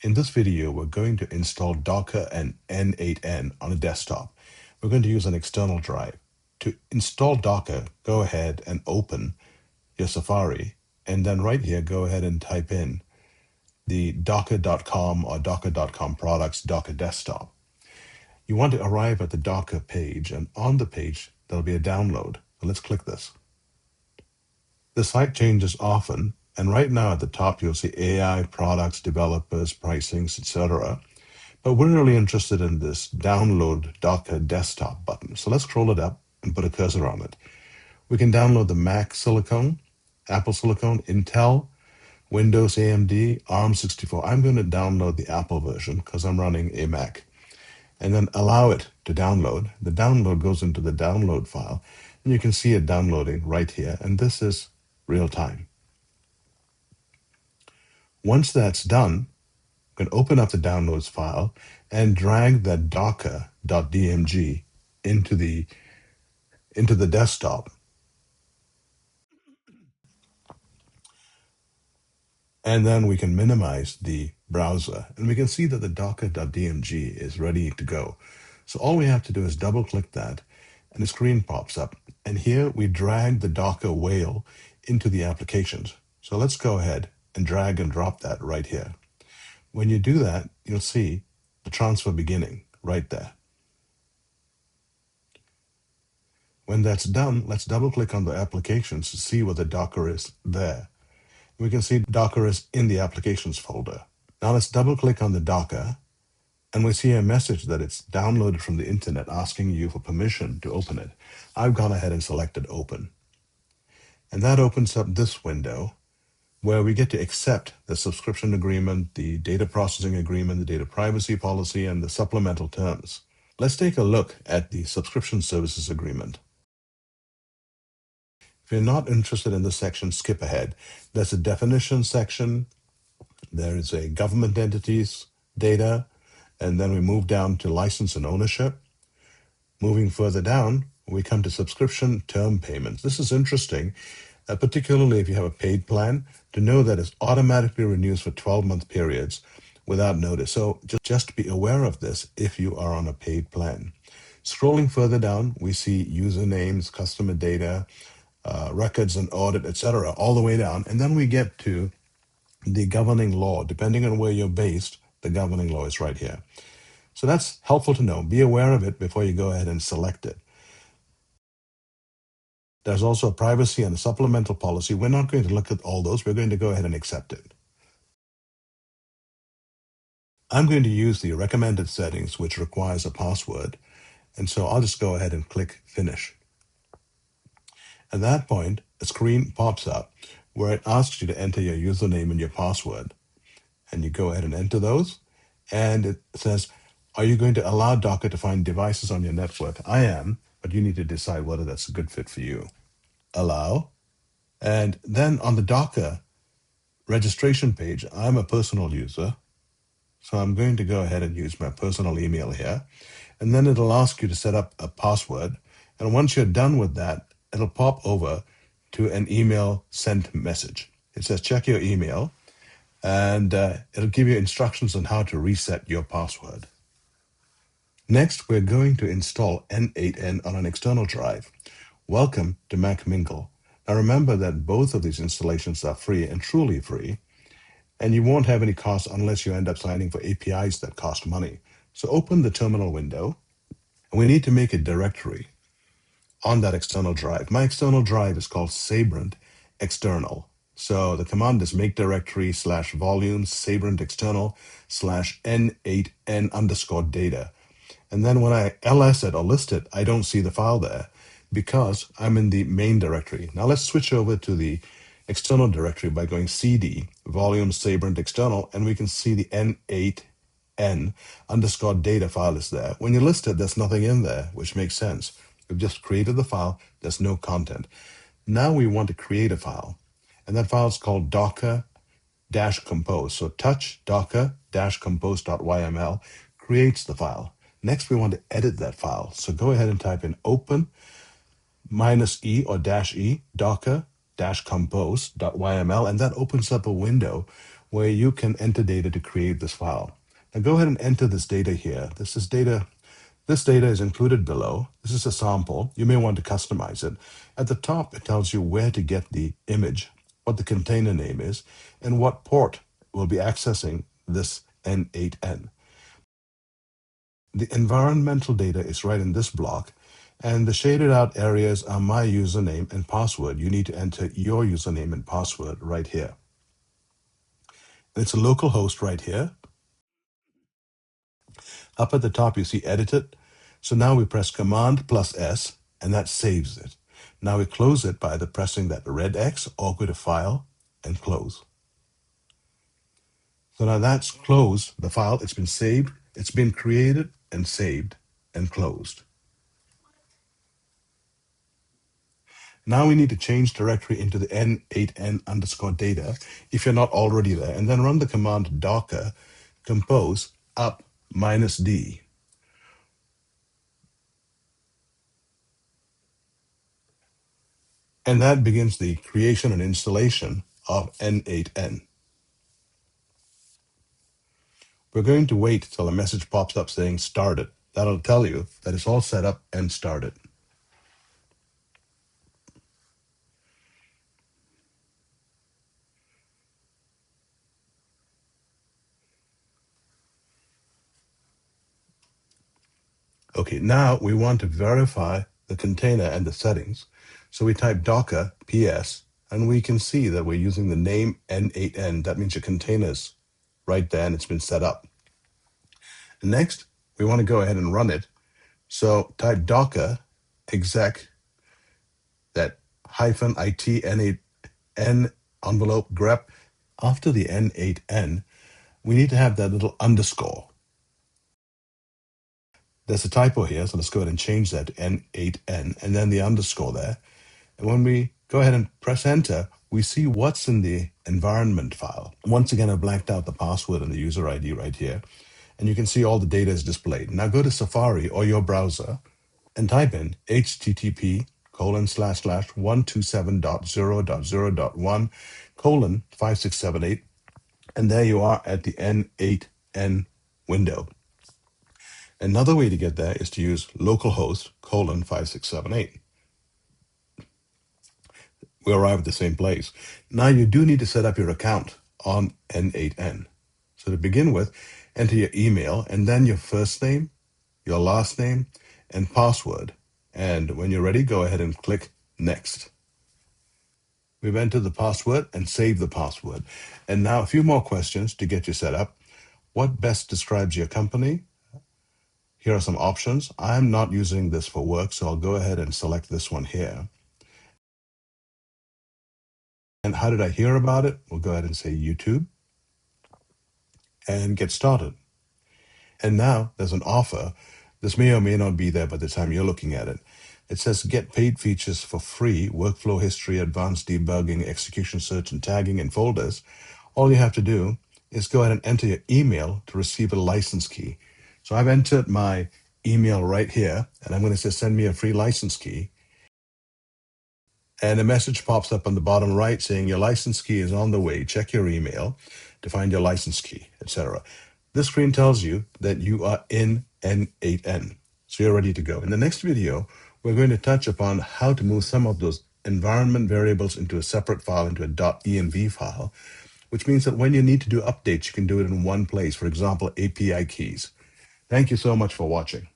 In this video, we're going to install Docker and n8n on a desktop. We're going to use an external drive. To install Docker, go ahead and open your Safari, and then right here, go ahead and type in the docker.com or docker.com products Docker desktop. You want to arrive at the Docker page, and on the page, there'll be a download. So let's click this. The site changes often, and right now at the top, you'll see AI, products, developers, pricings, etc. But we're really interested in this download Docker desktop button. So let's scroll it up and put a cursor on it. We can download the Mac Silicon, Apple Silicon, Intel, Windows, AMD, ARM64. I'm going to download the Apple version because I'm running a Mac. And then allow it to download. The download goes into the download file, and you can see it downloading right here. And this is real time. Once that's done, you can open up the downloads file and drag that docker.dmg into the desktop. And then we can minimize the browser, and we can see that the docker.dmg is ready to go. So all we have to do is double click that, and the screen pops up. And here we drag the Docker whale into the applications. So let's go ahead and drag and drop that right here. When you do that, you'll see the transfer beginning right there. When that's done, let's double click on the applications to see what the Docker is there. We can see Docker is in the applications folder. Now let's double click on the Docker, and we see a message that it's downloaded from the internet asking you for permission to open it. I've gone ahead and selected open. And that opens up this window where we get to accept the subscription agreement, the data processing agreement, the data privacy policy, and the supplemental terms. Let's take a look at the subscription services agreement. If you're not interested in this section, skip ahead. There's a definition section. There is a government entities data, and then we move down to license and ownership. Moving further down, we come to subscription term payments. This is interesting, particularly if you have a paid plan, to know that it automatically renews for 12-month periods without notice. So just be aware of this if you are on a paid plan. Scrolling further down, we see usernames, customer data, records and audit, etc., all the way down. And then we get to the governing law. Depending on where you're based, the governing law is right here. So that's helpful to know. Be aware of it before you go ahead and select it. There's also a privacy and a supplemental policy. We're not going to look at all those. We're going to go ahead and accept it. I'm going to use the recommended settings, which requires a password. And so I'll just go ahead and click Finish. At that point, a screen pops up where it asks you to enter your username and your password. And you go ahead and enter those. And it says, are you going to allow Docker to find devices on your network? I am, but you need to decide whether that's a good fit for you. Allow. And then on the Docker registration page, I'm a personal user. So I'm going to go ahead and use my personal email here. And then it'll ask you to set up a password. And once you're done with that, it'll pop over to an email sent message. It says, check your email, and it'll give you instructions on how to reset your password. Next, we're going to install n8n on an external drive. Welcome to Mac Mingle. Now remember that both of these installations are free and truly free, and you won't have any cost unless you end up signing for APIs that cost money. So open the terminal window, and we need to make a directory on that external drive. My external drive is called Sabrent External. So the command is make directory /volume Sabrent External /n8n_data. And then when I ls it or list it, I don't see the file there because I'm in the main directory. Now let's switch over to the external directory by going cd volume Sabrent External, and we can see the n8n_data file is there. When you list it, there's nothing in there, which makes sense. We've just created the file. There's no content. Now we want to create a file, and that file is called docker-compose. So touch docker-compose.yml creates the file. Next, we want to edit that file. So go ahead and type in open -e or -e docker-compose.yml, and that opens up a window where you can enter data to create this file. Now go ahead and enter this data here. This data is included below. This is a sample. You may want to customize it. At the top, it tells you where to get the image, what the container name is, and what port will be accessing this n8n. The environmental data is right in this block, and the shaded out areas are my username and password. You need to enter your username and password right here. It's a local host right here. Up at the top, you see edit it. So now we press Command plus S, and that saves it. Now we close it by either pressing that red X or go to File and Close. So now that's closed the file. It's been saved. It's been created and saved and closed. Now we need to change directory into the n8n underscore data if you're not already there, and then run the command docker-compose up -d. And that begins the creation and installation of n8n. We're going to wait till a message pops up saying started. That'll tell you that it's all set up and started. Okay, now we want to verify the container and the settings. So we type docker ps, and we can see that we're using the name n8n. That means your container's right there and it's been set up. Next, we want to go ahead and run it. So type docker exec that -it n8n envelope grep. After the n8n, we need to have that little underscore. There's a typo here, so let's go ahead and change that to n8n and then the underscore there. And when we go ahead and press enter, we see what's in the environment file. Once again, I've blanked out the password and the user ID right here. And you can see all the data is displayed. Now go to Safari or your browser and type in http://127.0.0.1:5678. And there you are at the n8n window. Another way to get there is to use localhost:5678. We arrive at the same place. Now you do need to set up your account on n8n. So to begin with, enter your email and then your first name, your last name, and password. And when you're ready, go ahead and click Next. We've entered the password and saved the password. And now a few more questions to get you set up. What best describes your company? Here are some options. I'm not using this for work, so I'll go ahead and select this one here. And how did I hear about it? We'll go ahead and say YouTube and get started. And now there's an offer. This may or may not be there by the time you're looking at it. It says get paid features for free, workflow history, advanced debugging, execution search, and tagging in folders. All you have to do is go ahead and enter your email to receive a license key. So I've entered my email right here, and I'm going to say send me a free license key. And a message pops up on the bottom right saying your license key is on the way. Check your email to find your license key, etc. This screen tells you that you are in n8n, so you're ready to go. In the next video, we're going to touch upon how to move some of those environment variables into a separate file, into a .env file, which means that when you need to do updates, you can do it in one place, for example, API keys. Thank you so much for watching.